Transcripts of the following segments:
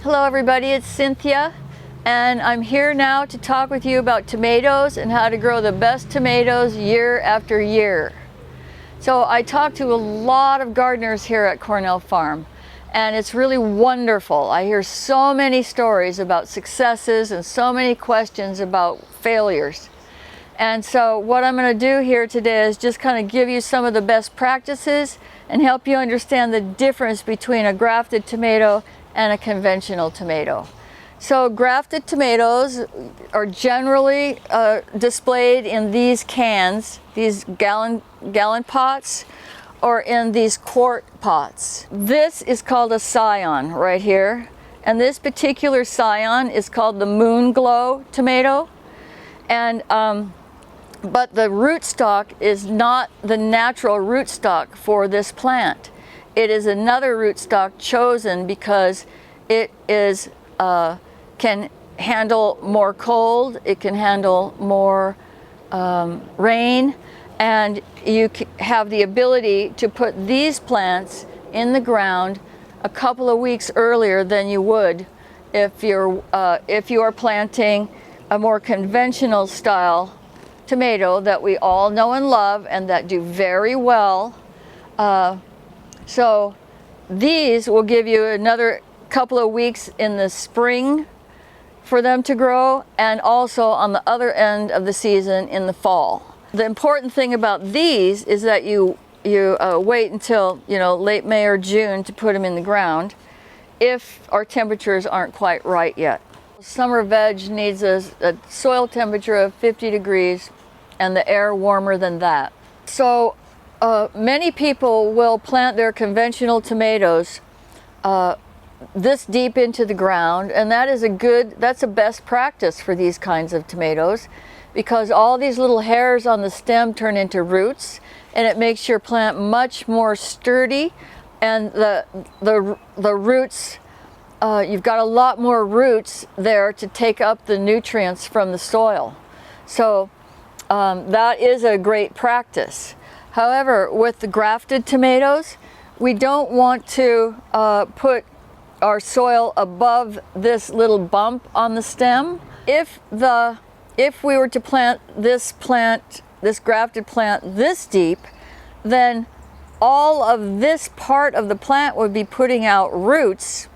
Hello everybody, it's Cynthia, and I'm here now to talk with you about tomatoes and how to grow the best tomatoes year after year. So I talk to a lot of gardeners here at Cornell Farm, and it's really wonderful. I hear so many stories about successes and so many questions about failures. And so what I'm going to do here today is just kind of give you some of the best practices and help you understand the difference between a grafted tomato and a conventional tomato. So grafted tomatoes are generally displayed in these cans, these gallon pots, or in these quart pots. This is called a scion right here, and this particular scion is called the Moon Glow tomato. And but the rootstock is not the natural rootstock for this plant. It is another rootstock chosen because it is can handle more cold, it can handle more rain, and you have the ability to put these plants in the ground a couple of weeks earlier than you would if you are planting a more conventional style tomato that we all know and love and that do very well. So these will give you another couple of weeks in the spring for them to grow, and also on the other end of the season in the fall. The important thing about these is that you wait until late May or June to put them in the ground if our temperatures aren't quite right yet. Summer veg needs a soil temperature of 50 degrees and the air warmer than that. So many people will plant their conventional tomatoes this deep into the ground, and that's a best practice for these kinds of tomatoes, because all these little hairs on the stem turn into roots, and it makes your plant much more sturdy, and the roots, you've got a lot more roots there to take up the nutrients from the soil. So that is a great practice. However, with the grafted tomatoes, we don't want to put our soil above this little bump on the stem. If we were to plant this grafted plant this deep, then all of this part of the plant would be putting out roots,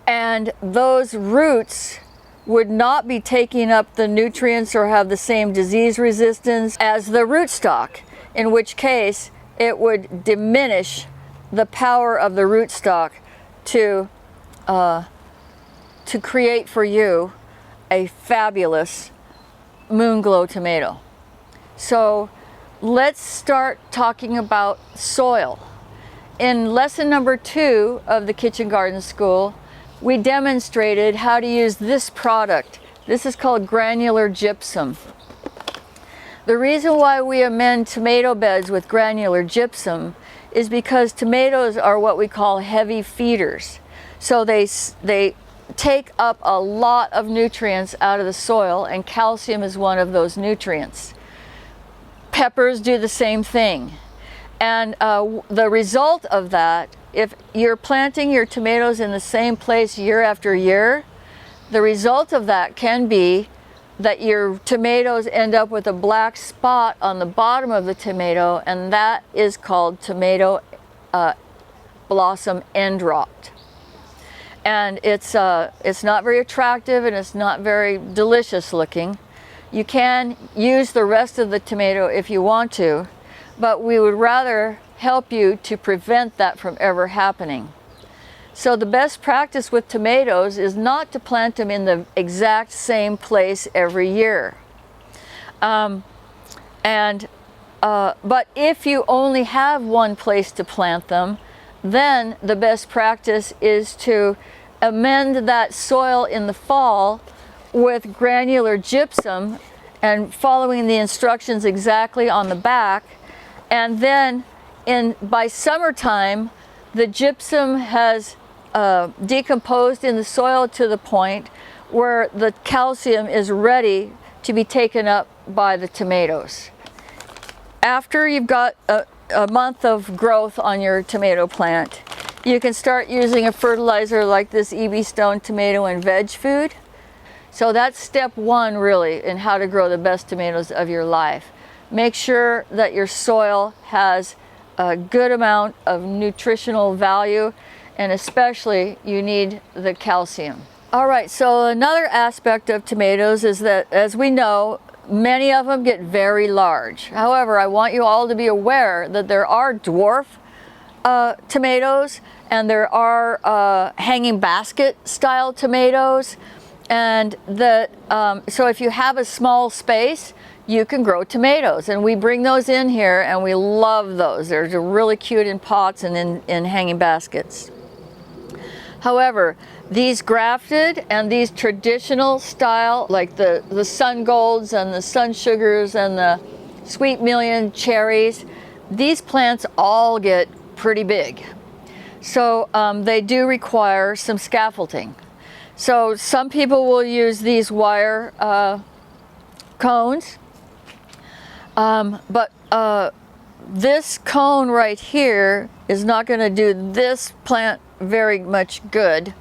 and those roots would not be taking up the nutrients or have the same disease resistance as the rootstock, in which case it would diminish the power of the rootstock to create for you a fabulous Moon Glow tomato. So let's start talking about soil. In lesson number 2 of the Kitchen Garden School, we demonstrated how to use this product. This is called granular gypsum. The reason why we amend tomato beds with granular gypsum is because tomatoes are what we call heavy feeders. So they take up a lot of nutrients out of the soil, and calcium is one of those nutrients. Peppers do the same thing. And the result of that, if you're planting your tomatoes in the same place year after year, the result of that can be that your tomatoes end up with a black spot on the bottom of the tomato, and that is called tomato blossom end rot. And it's not very attractive, and it's not very delicious looking. You can use the rest of the tomato if you want to, but we would rather help you to prevent that from ever happening. So the best practice with tomatoes is not to plant them in the exact same place every year. But if you only have one place to plant them, then the best practice is to amend that soil in the fall with granular gypsum and following the instructions exactly on the back. And then by summertime, the gypsum has decomposed in the soil to the point where the calcium is ready to be taken up by the tomatoes. After you've got a month of growth on your tomato plant, you can start using a fertilizer like this EB Stone tomato and veg food. So that's step one really in how to grow the best tomatoes of your life. Make sure that your soil has a good amount of nutritional value, and especially you need the calcium. All right, so another aspect of tomatoes is that, as we know, many of them get very large. However, I want you all to be aware that there are dwarf tomatoes, and there are hanging basket style tomatoes, and so if you have a small space, you can grow tomatoes, and we bring those in here and we love those. They're really cute in pots and in hanging baskets. However, these grafted and these traditional style, like the sun golds and the sun sugars and the sweet million cherries, these plants all get pretty big. So they do require some scaffolding. So some people will use these wire cones, but this cone right here is not going to do this plant very much good.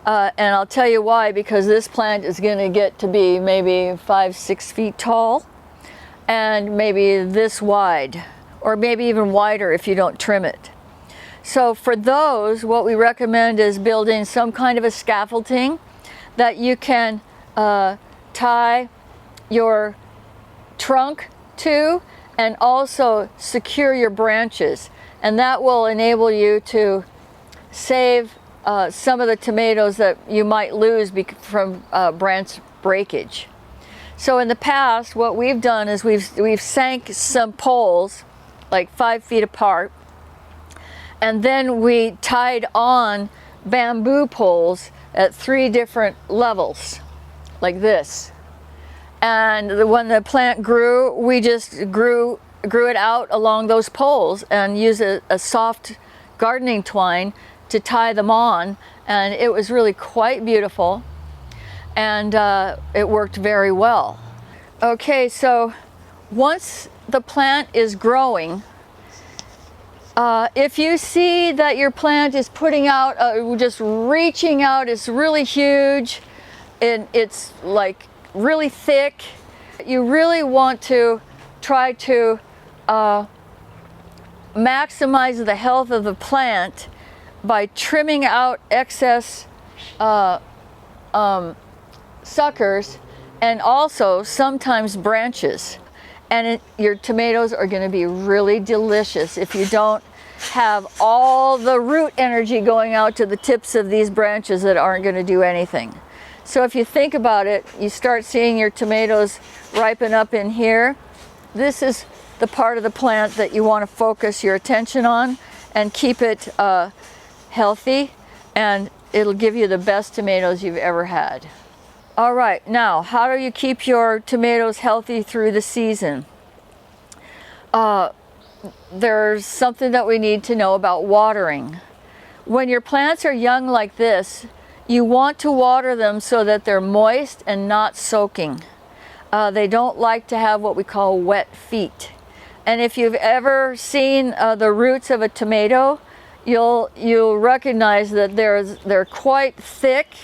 And I'll tell you why, because this plant is going to get to be maybe 5-6 feet tall and maybe this wide, or maybe even wider if you don't trim it. So for those, what we recommend is building some kind of a scaffolding that you can tie your trunk to, and also secure your branches, and that will enable you to save some of the tomatoes that you might lose from branch breakage. So in the past, what we've done is we've sank some poles like 5 feet apart, and then we tied on bamboo poles at 3 different levels like this. And when the plant grew, we just grew it out along those poles and used a soft gardening twine to tie them on, and it was really quite beautiful, and it worked very well. Okay, so once the plant is growing, if you see that your plant is putting out, just reaching out, it's really huge, and it's like really thick, you really want to try to maximize the health of the plant by trimming out excess suckers, and also sometimes branches. And your tomatoes are going to be really delicious if you don't have all the root energy going out to the tips of these branches that aren't going to do anything. So if you think about it, you start seeing your tomatoes ripen up in here. This is the part of the plant that you want to focus your attention on and keep it healthy, and it'll give you the best tomatoes you've ever had. All right, now how do you keep your tomatoes healthy through the season? There's something that we need to know about watering. When your plants are young like this, you want to water them so that they're moist and not soaking. They don't like to have what we call wet feet. And if you've ever seen the roots of a tomato, you'll recognize that they're quite thick,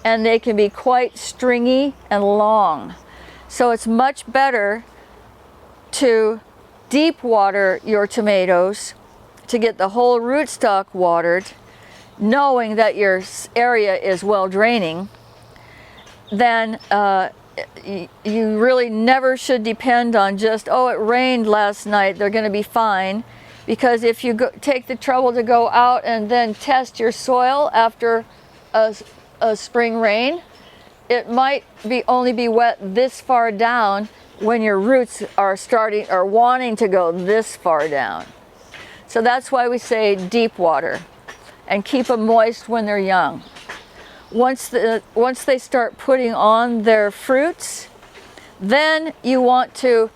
and they can be quite stringy and long. So it's much better to deep water your tomatoes to get the whole rootstock watered, knowing that your area is well draining. Then you really never should depend on just, oh, it rained last night, they're going to be fine. Because if you take the trouble to go out and then test your soil after a spring rain, it might only be wet this far down when your roots are wanting to go this far down. So that's why we say deep water, and keep them moist when they're young. Once they start putting on their fruits, then you want to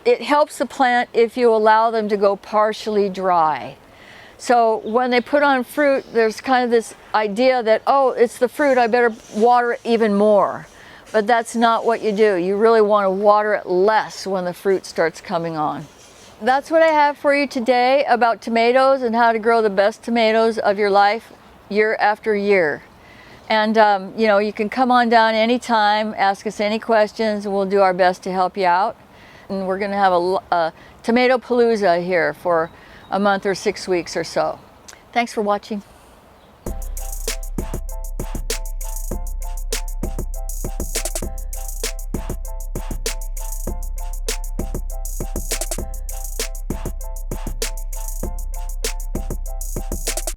it helps the plant if you allow them to go partially dry. So when they put on fruit, there's kind of this idea that, oh, it's the fruit, I better water it even more. But that's not what you do. You really want to water it less when the fruit starts coming on. that's what I have for you today about tomatoes and how to grow the best tomatoes of your life year after year. And you know, you can come on down anytime, ask us any questions, and we'll do our best to help you out. And we're going to have a tomato palooza here for a month or 6 weeks or so. Thanks for watching.